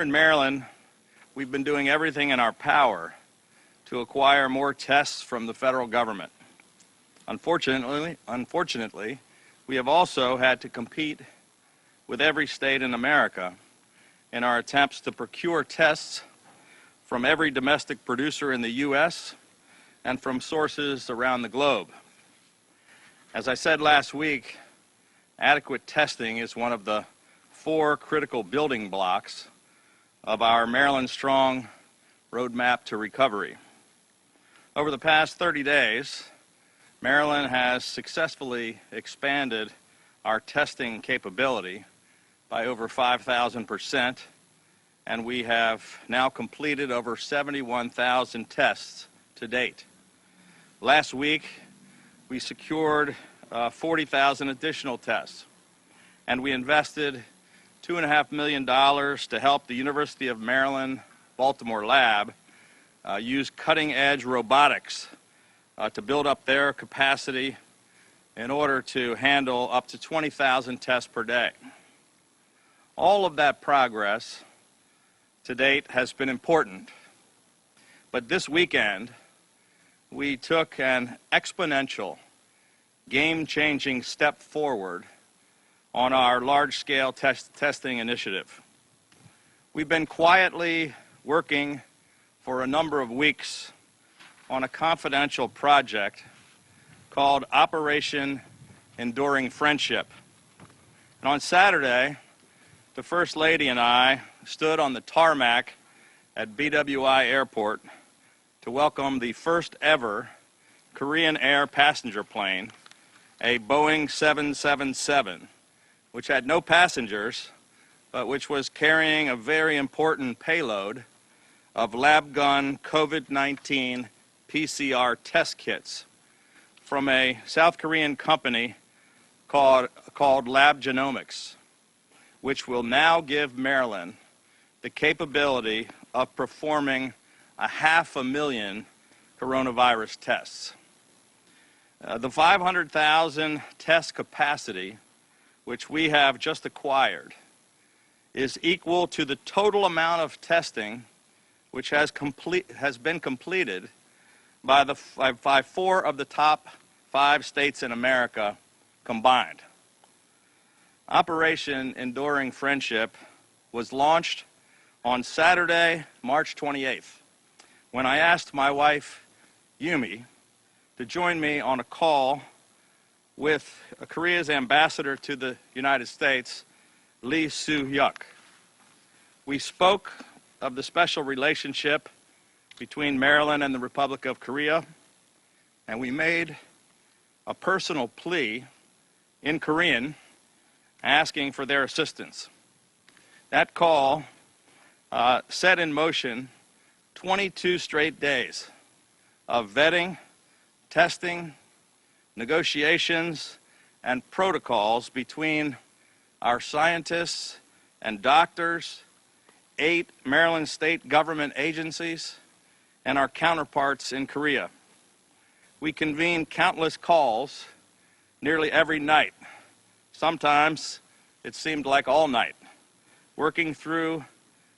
In Maryland, we've been doing everything in our power to acquire more tests from the federal government. Unfortunately, we have also had to compete with every state in America in our attempts to procure tests from every domestic producer in the U.S. and from sources around the globe. As I said last week, adequate testing is one of the 4 critical building blocks of our Maryland Strong roadmap to recovery. Over the past 30 days, Maryland has successfully expanded our testing capability by over 5,000%, and we have now completed over 71,000 tests to date. Last week, we secured 40,000 additional tests, and we invested $2.5 million to help the University of Maryland Baltimore lab use cutting-edge robotics to build up their capacity in order to handle up to 20,000 tests per day. All of that progress to date has been important, but this weekend we took an exponential, game-changing step forward on our large-scale testing initiative. We've been quietly working for a number of weeks on a confidential project called Operation Enduring Friendship. And on Saturday, the First Lady and I stood on the tarmac at BWI Airport to welcome the first ever Korean Air passenger plane, a Boeing 777, which had no passengers, but which was carrying a very important payload of lab-gun COVID-19 PCR test kits from a South Korean company called Lab Genomics, which will now give Maryland the capability of performing 500,000 coronavirus tests. The 500,000 test capacity, which we have just acquired, is equal to the total amount of testing which has been completed by 4 of the top 5 states in America combined. Operation Enduring Friendship was launched on Saturday, March 28th, when I asked my wife, Yumi, to join me on a call with Korea's ambassador to the United States, Lee Soo-hyuk. We spoke of the special relationship between Maryland and the Republic of Korea, and we made a personal plea in Korean asking for their assistance. That call set in motion 22 straight days of vetting, testing, negotiations, and protocols between our scientists and doctors, 8 Maryland state government agencies, and our counterparts in Korea. We convened countless calls nearly every night. Sometimes it seemed like all night, working through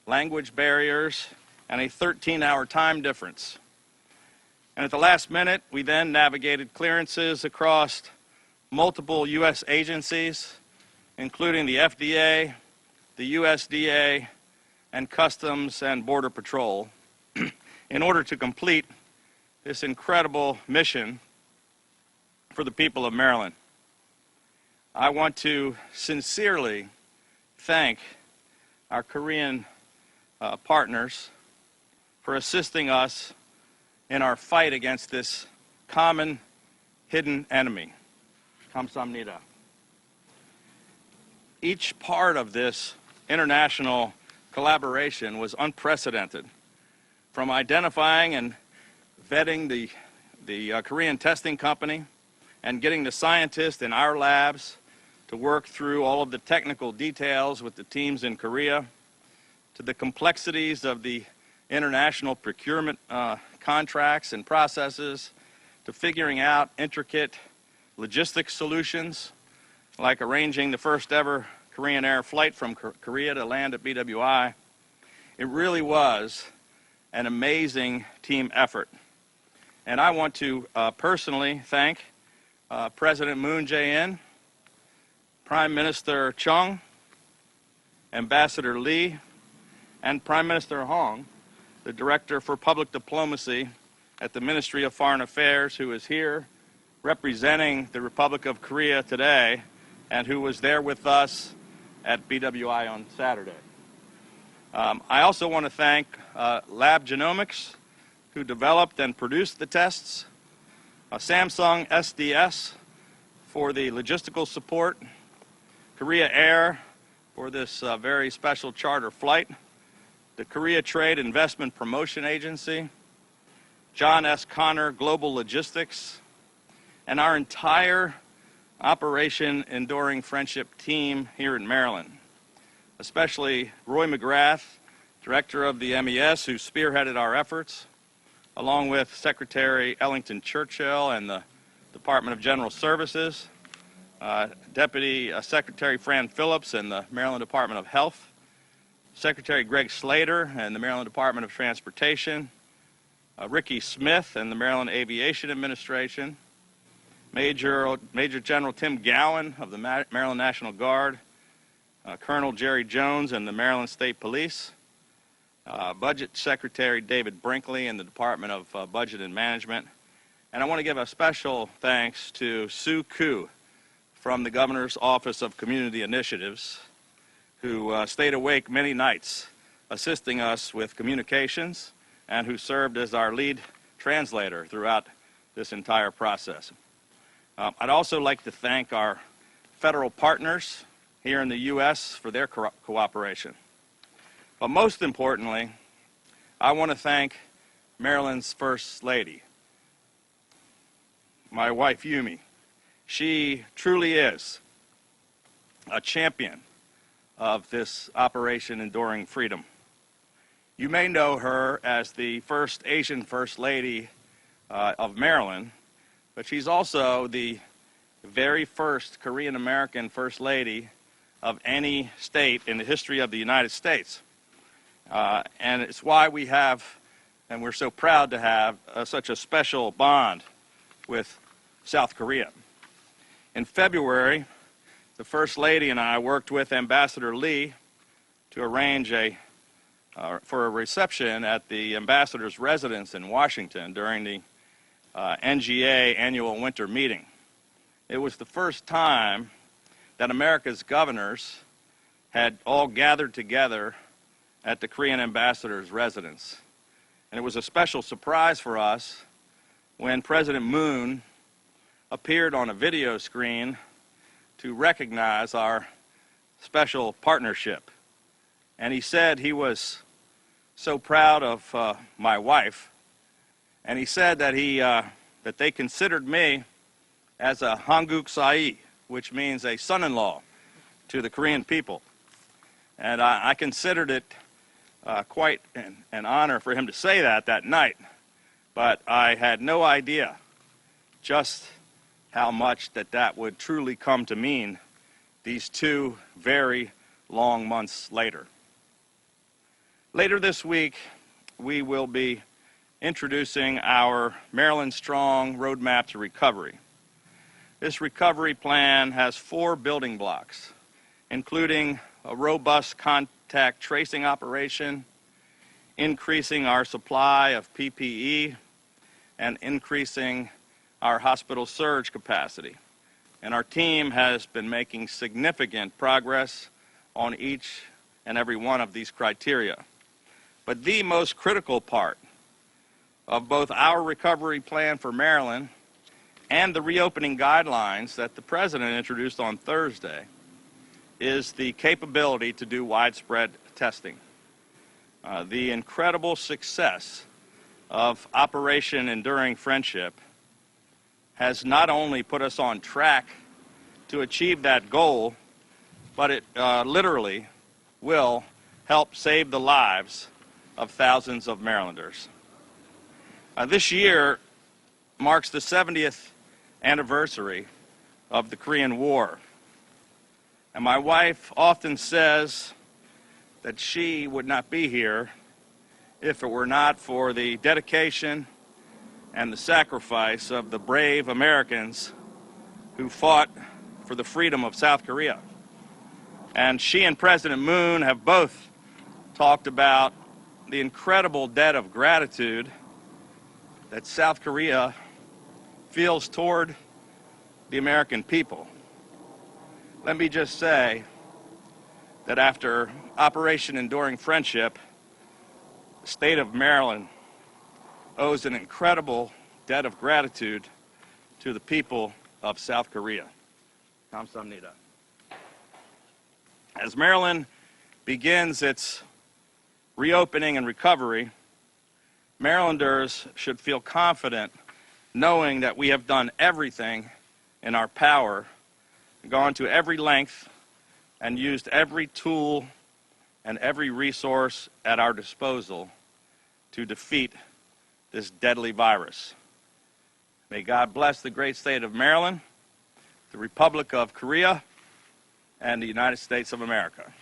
language barriers and a 13-hour time difference. And at the last minute, we then navigated clearances across multiple U.S. agencies, including the FDA, the USDA, and Customs and Border Patrol, in order to complete this incredible mission for the people of Maryland. I want to sincerely thank our Korean partners for assisting us in our fight against this common hidden enemy. 감사합니다. Each part of this international collaboration was unprecedented, from identifying and vetting the Korean testing company and getting the scientists in our labs to work through all of the technical details with the teams in Korea, to the complexities of the international procurement contracts and processes, to figuring out intricate logistics solutions, like arranging the first ever Korean Air flight from Korea to land at BWI, It really was an amazing team effort. And I want to personally thank President Moon Jae-in, Prime Minister Chung, Ambassador Lee, and Prime Minister Hong, the Director for Public Diplomacy at the Ministry of Foreign Affairs, who is here representing the Republic of Korea today and who was there with us at BWI on Saturday. I also want to thank Lab Genomics, who developed and produced the tests, Samsung SDS for the logistical support, Korea Air for this very special charter flight, the Korea Trade Investment Promotion Agency, John S. Connor Global Logistics, and our entire Operation Enduring Friendship team here in Maryland, especially Roy McGrath, Director of the MES, who spearheaded our efforts, along with Secretary Ellington Churchill and the Department of General Services, Deputy Secretary Fran Phillips and the Maryland Department of Health, Secretary Greg Slater and the Maryland Department of Transportation, Ricky Smith and the Maryland Aviation Administration, Major General Tim Gowan of the Maryland National Guard, Colonel Jerry Jones and the Maryland State Police, Budget Secretary David Brinkley in the Department of Budget and Management. And I want to give a special thanks to Sue Koo from the Governor's Office of Community Initiatives, who stayed awake many nights assisting us with communications and who served as our lead translator throughout this entire process. I'd also like to thank our federal partners here in the U.S. for their cooperation. But most importantly, I want to thank Maryland's First Lady, my wife Yumi. She truly is a champion of this Operation Enduring Freedom. You may know her as the first Asian First Lady of Maryland, but she's also the very first Korean American First Lady of any state in the history of the United States. And it's why we have, and we're so proud to have, such a special bond with South Korea. In February, the First Lady and I worked with Ambassador Lee to arrange for a reception at the ambassador's residence in Washington during the NGA annual winter meeting. It was the first time that America's governors had all gathered together at the Korean ambassador's residence. And it was a special surprise for us when President Moon appeared on a video screen to recognize our special partnership. And he said he was so proud of my wife, and he said that that they considered me as a Hanguk Sai, which means a son-in-law to the Korean people. And I considered it quite an honor for him to say that night, but I had no idea just how much that would truly come to mean these 2 very long months later. Later this week, we will be introducing our Maryland Strong Roadmap to Recovery. This recovery plan has 4 building blocks, including a robust contact tracing operation, increasing our supply of PPE, and increasing our hospital surge capacity. And our team has been making significant progress on each and every one of these criteria. But the most critical part of both our recovery plan for Maryland and the reopening guidelines that the President introduced on Thursday is the capability to do widespread testing. The incredible success of Operation Enduring Friendship has not only put us on track to achieve that goal, but it literally will help save the lives of thousands of Marylanders. This year marks the 70th anniversary of the Korean War. And my wife often says that she would not be here if it were not for the dedication and the sacrifice of the brave Americans who fought for the freedom of South Korea. And she and President Moon have both talked about the incredible debt of gratitude that South Korea feels toward the American people. Let me just say that after Operation Enduring Friendship, the state of Maryland owes an incredible debt of gratitude to the people of South Korea. Kamsahamnida. As Maryland begins its reopening and recovery, Marylanders should feel confident knowing that we have done everything in our power, gone to every length, and used every tool and every resource at our disposal to defeat this deadly virus. May God bless the great state of Maryland, the Republic of Korea, and the United States of America.